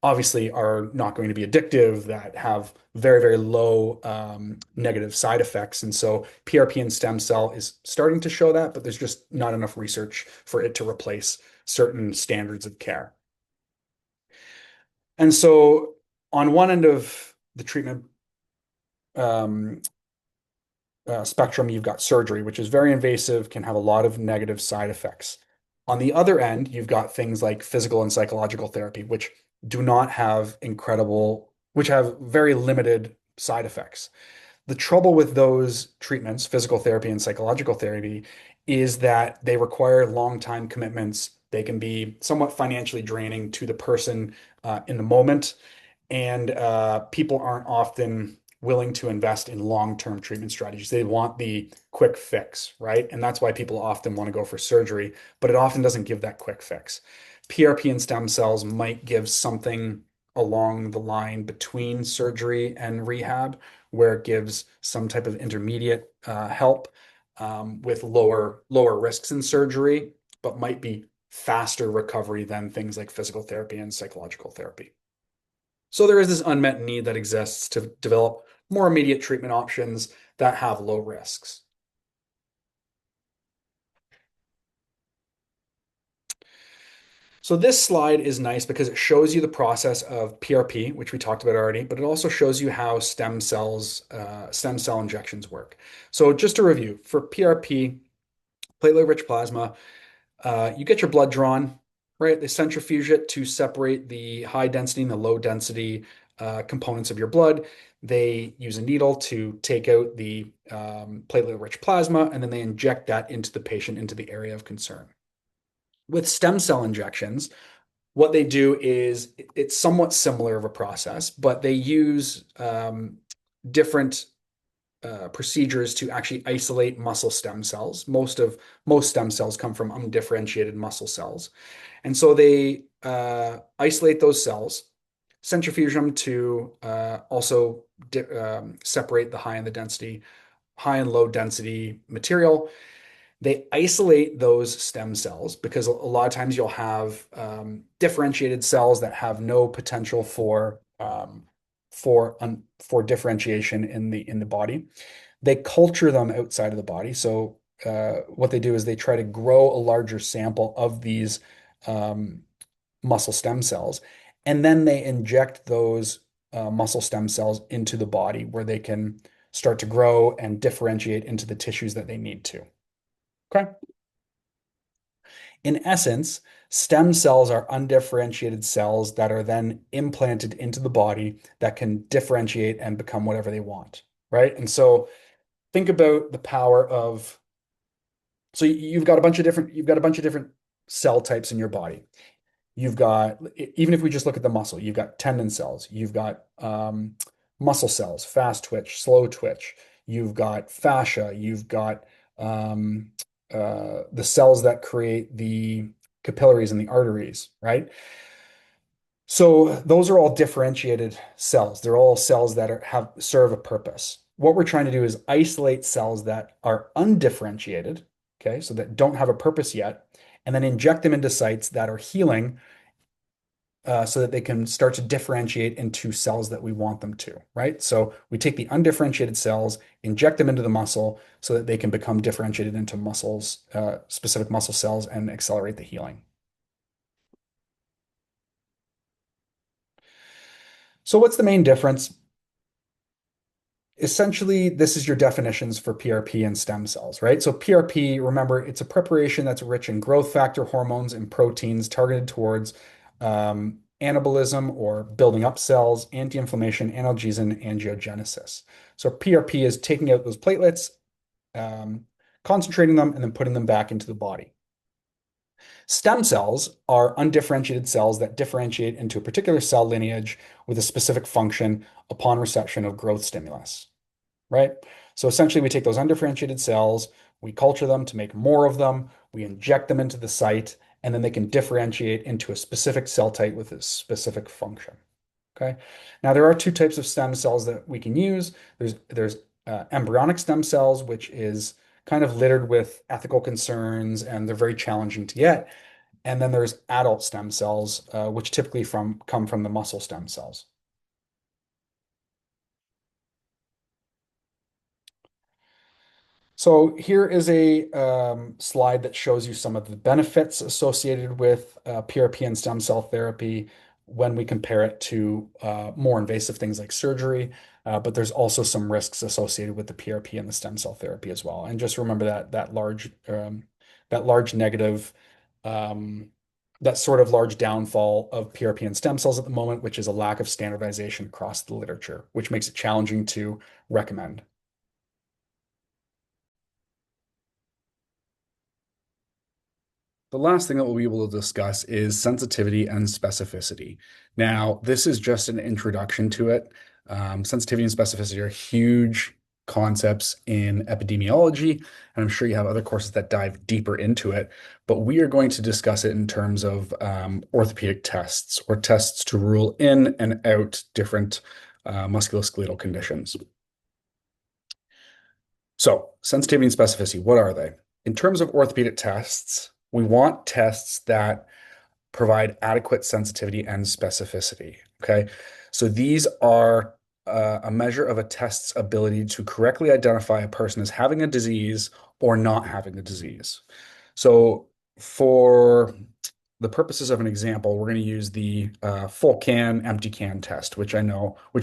obviously are not going to be addictive, that have very, very low negative side effects. And so PRP and stem cell is starting to show that, but there's just not enough research for it to replace certain standards of care. And so on one end of the treatment um, spectrum, you've got surgery, which is very invasive, can have a lot of negative side effects. On the other end, you've got things like physical and psychological therapy, which do not have incredible, which have very limited side effects. The trouble with those treatments, physical therapy and psychological therapy, is that they require long time commitments. They can be somewhat financially draining to the person in the moment, and people aren't often willing to invest in long-term treatment strategies. They want the quick fix, right? And that's why people often want to go for surgery, but it often doesn't give that quick fix. PRP and stem cells might give something along the line between surgery and rehab, where it gives some type of intermediate help with lower risks in surgery, but might be faster recovery than things like physical therapy and psychological therapy. So there is this unmet need that exists to develop more immediate treatment options that have low risks. So this slide is nice because it shows you the process of PRP, which we talked about already, but it also shows you how stem cell injections work. So just to review, for PRP, platelet-rich plasma, you get your blood drawn, right? They centrifuge it to separate the high density and the low density components of your blood. They use a needle to take out the platelet-rich plasma, and then they inject that into the patient, into the area of concern. With stem cell injections, what they do is it's somewhat similar of a process, but they use different procedures to actually isolate muscle stem cells. Most stem cells come from undifferentiated muscle cells. And so they isolate those cells, centrifuge them to also separate the high and low density material. They isolate those stem cells because a lot of times you'll have differentiated cells that have no potential for differentiation in the body. They culture them outside of the body. So what they do is they try to grow a larger sample of these um, muscle stem cells, and then they inject those muscle stem cells into the body where they can start to grow and differentiate into the tissues that they need to. Okay. In essence, stem cells are undifferentiated cells that are then implanted into the body that can differentiate and become whatever they want, right? And so think about the power of, so you've got a bunch of different cell types in your body. You've got, even if we just look at the muscle, you've got tendon cells, you've got muscle cells, fast twitch, slow twitch, you've got fascia, you've got um, the cells that create the capillaries and the arteries, right? So those are all differentiated cells. They're all cells that have serve a purpose. What we're trying to do is isolate cells that are undifferentiated, okay, so that don't have a purpose yet, and then inject them into sites that are healing so that they can start to differentiate into cells that we want them to, right? So we take the undifferentiated cells, inject them into the muscle so that they can become differentiated into muscles, specific muscle cells, and accelerate the healing. So what's the main difference? Essentially, this is your definitions for PRP and stem cells, right? So PRP, remember, it's a preparation that's rich in growth factor hormones and proteins targeted towards anabolism or building up cells, anti-inflammation, analgesia, angiogenesis. So PRP is taking out those platelets, concentrating them, and then putting them back into the body. Stem cells are undifferentiated cells that differentiate into a particular cell lineage with a specific function upon reception of growth stimulus, right? So essentially, we take those undifferentiated cells, we culture them to make more of them, we inject them into the site, and then they can differentiate into a specific cell type with a specific function. Okay. Now there are two types of stem cells that we can use. There's embryonic stem cells, which is kind of littered with ethical concerns, and they're very challenging to get. And then there's adult stem cells, which typically come from the muscle stem cells. So here is a slide that shows you some of the benefits associated with PRP and stem cell therapy when we compare it to more invasive things like surgery. But there's also some risks associated with the PRP and the stem cell therapy as well. And just remember that large negative um, that sort of large downfall of PRP and stem cells at the moment, which is a lack of standardization across the literature, which makes it challenging to recommend. The last thing that we'll be able to discuss is sensitivity and specificity. Now, this is just an introduction to it. Sensitivity and specificity are huge concepts in epidemiology, and I'm sure you have other courses that dive deeper into it, but we are going to discuss it in terms of orthopedic tests or tests to rule in and out different musculoskeletal conditions. So, sensitivity and specificity, what are they? In terms of orthopedic tests, we want tests that provide adequate sensitivity and specificity. Okay. So these are a measure of a test's ability to correctly identify a person as having a disease or not having a disease. So for the purposes of an example, we're going to use the full can, empty can test, which I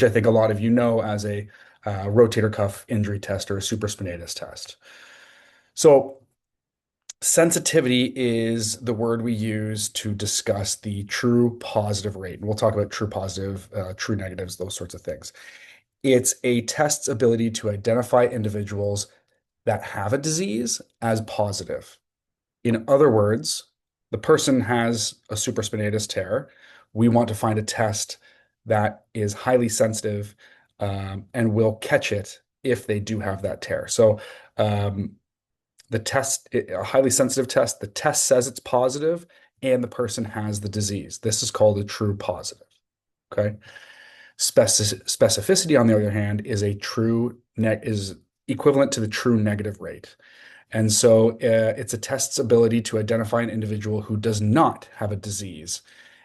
think a lot of you know as a rotator cuff injury test or a supraspinatus test. So sensitivity is the word we use to discuss the true positive rate. And we'll talk about true positive, true negatives, those sorts of things. It's a test's ability to identify individuals that have a disease as positive. In other words, the person has a supraspinatus tear. We want to find a test that is highly sensitive and will catch it if they do have that tear. So, the test, a highly sensitive test, the test says it's positive and the person has the disease. This is called a true positive. Okay. Specificity, on the other hand, is is equivalent to the true negative rate. And so it's a test's ability to identify an individual who does not have a disease,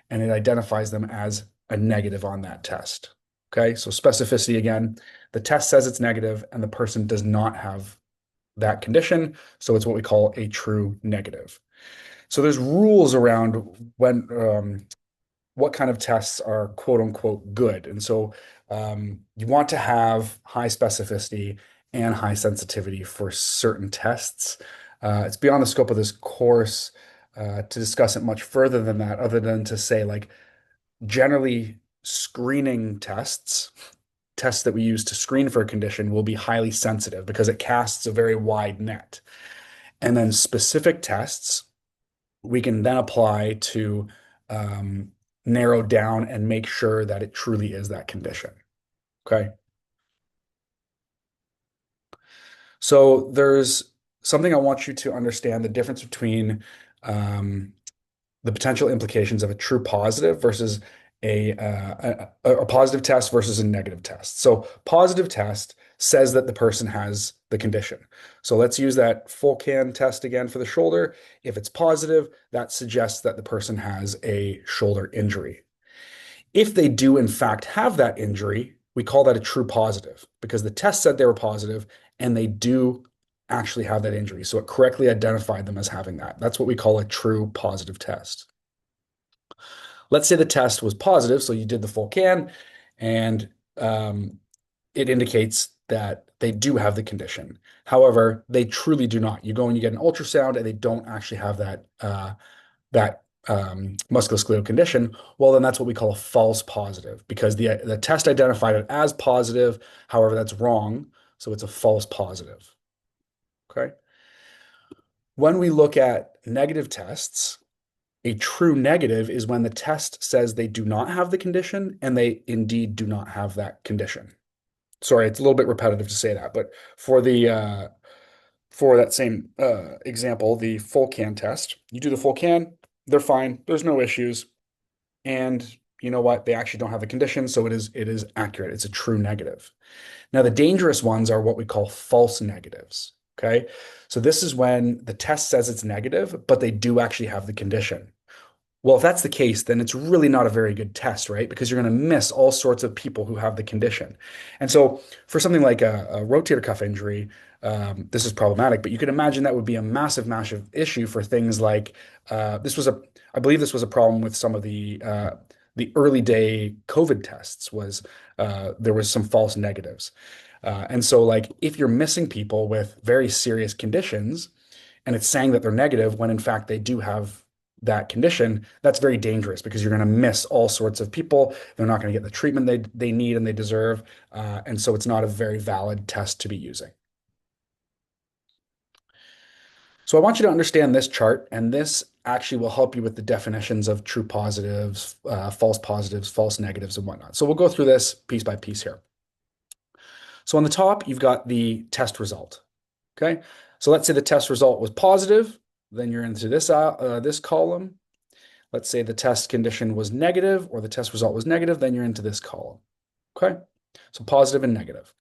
and it identifies them as a negative on that test. Okay. So specificity again, the test says it's negative and the person does not have that condition. So it's what we call a true negative. So there's rules around when what kind of tests are quote unquote good. And so you want to have high specificity and high sensitivity for certain tests. It's beyond the scope of this course to discuss it much further than that, other than to say, like, generally screening tests that we use to screen for a condition will be highly sensitive because it casts a very wide net. And then specific tests we can then apply to narrow down and make sure that it truly is that condition. Okay. So there's something I want you to understand the difference between um, the potential implications of a true positive versus a positive test versus a negative test. So positive test says that the person has the condition. So let's use that full can test again for the shoulder. If it's positive, that suggests that the person has a shoulder injury. If they do in fact have that injury, we call that a true positive because the test said they were positive and they do actually have that injury. So it correctly identified them as having that. That's what we call a true positive test. Let's say the test was positive, so you did the full can, and it indicates that they do have the condition. However, they truly do not. You go and you get an ultrasound, and they don't actually have that musculoskeletal condition. Well, then that's what we call a false positive because the test identified it as positive. However, that's wrong, so it's a false positive. Okay. When we look at negative tests, a true negative is when the test says they do not have the condition and they indeed do not have that condition. Sorry, it's a little bit repetitive to say that, but for that same example, the full can test, you do the full can, they're fine, there's no issues, and you know what? They actually don't have the condition, so it is accurate. It's a true negative. Now, the dangerous ones are what we call false negatives. Okay, so this is when the test says it's negative, but they do actually have the condition. Well, if that's the case, then it's really not a very good test, right? Because you're going to miss all sorts of people who have the condition. And so for something like a rotator cuff injury, this is problematic, but you can imagine that would be a massive, massive issue for things like I believe this was a problem with some of the early day COVID tests was there was some false negatives. And so like if you're missing people with very serious conditions and it's saying that they're negative when in fact they do have that condition, that's very dangerous because you're going to miss all sorts of people. They're not going to get the treatment they need and they deserve. And so it's not a very valid test to be using. So I want you to understand this chart, and this actually will help you with the definitions of true positives, false negatives, and whatnot. So we'll go through this piece by piece here. So on the top, you've got the test result. Okay. So let's say the test result was positive, then you're into this column. Let's say the test condition was negative or the test result was negative, then you're into this column. Okay. So positive and negative.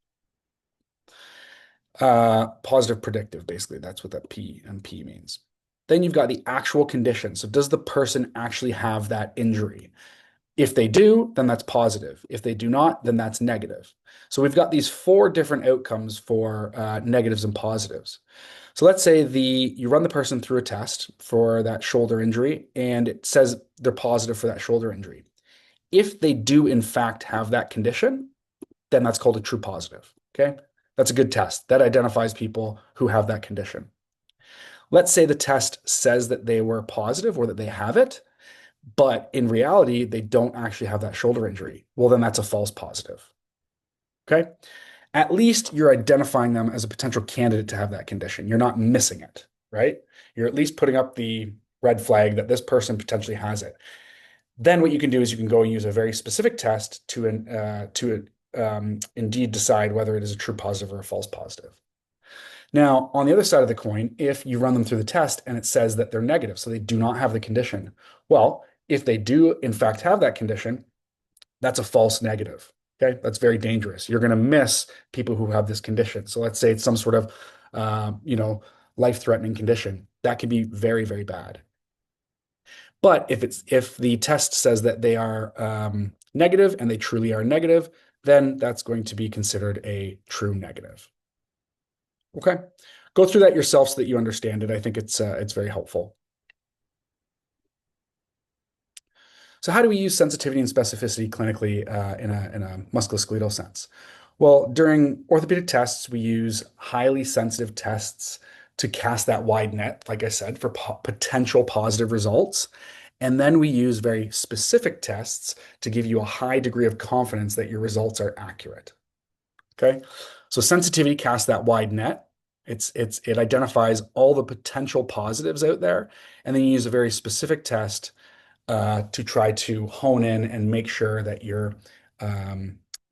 Positive predictive, basically. That's what that P and P means. Then you've got the actual condition. So does the person actually have that injury? If they do, then that's positive. If they do not, then that's negative. So we've got these four different outcomes for negatives and positives. So let's say you run the person through a test for that shoulder injury, and it says they're positive for that shoulder injury. If they do in fact have that condition, then that's called a true positive. Okay, that's a good test that identifies people who have that condition. Let's say the test says that they were positive or that they have it, but in reality, they don't actually have that shoulder injury. Well, then that's a false positive. Okay. At least you're identifying them as a potential candidate to have that condition. You're not missing it, right? You're at least putting up the red flag that this person potentially has it. Then what you can do is you can go and use a very specific test to indeed decide whether it is a true positive or a false positive. Now, on the other side of the coin, if you run them through the test and it says that they're negative, so they do not have the condition, well, if they do in fact have that condition, that's a false negative. Okay, that's very dangerous. You're going to miss people who have this condition. So let's say it's some sort of, life-threatening condition. That can be very, very bad. But if the test says that they are negative and they truly are negative, then that's going to be considered a true negative. Okay, go through that yourself so that you understand it. I think it's very helpful. So how do we use sensitivity and specificity clinically in a musculoskeletal sense? Well, during orthopedic tests, we use highly sensitive tests to cast that wide net, like I said, for potential positive results. And then we use very specific tests to give you a high degree of confidence that your results are accurate. Okay. So sensitivity casts that wide net. It identifies all the potential positives out there. And then you use a very specific test to try to hone in and make sure that you're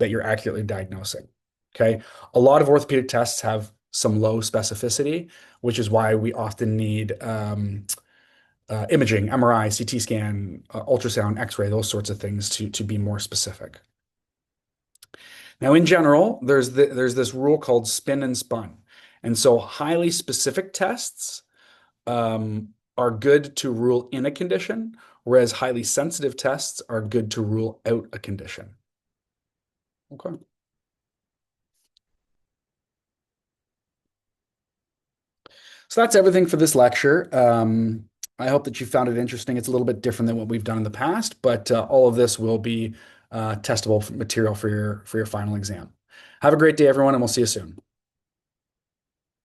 accurately diagnosing. Okay. A lot of orthopedic tests have some low specificity, which is why we often need imaging, MRI, CT scan, ultrasound, X-ray, those sorts of things to be more specific. Now, in general, there's this rule called spin and spun. And so highly specific tests are good to rule in a condition, whereas highly sensitive tests are good to rule out a condition. Okay. So that's everything for this lecture. I hope that you found it interesting. It's a little bit different than what we've done in the past, but all of this will be testable material for your final exam. Have a great day, everyone, and we'll see you soon.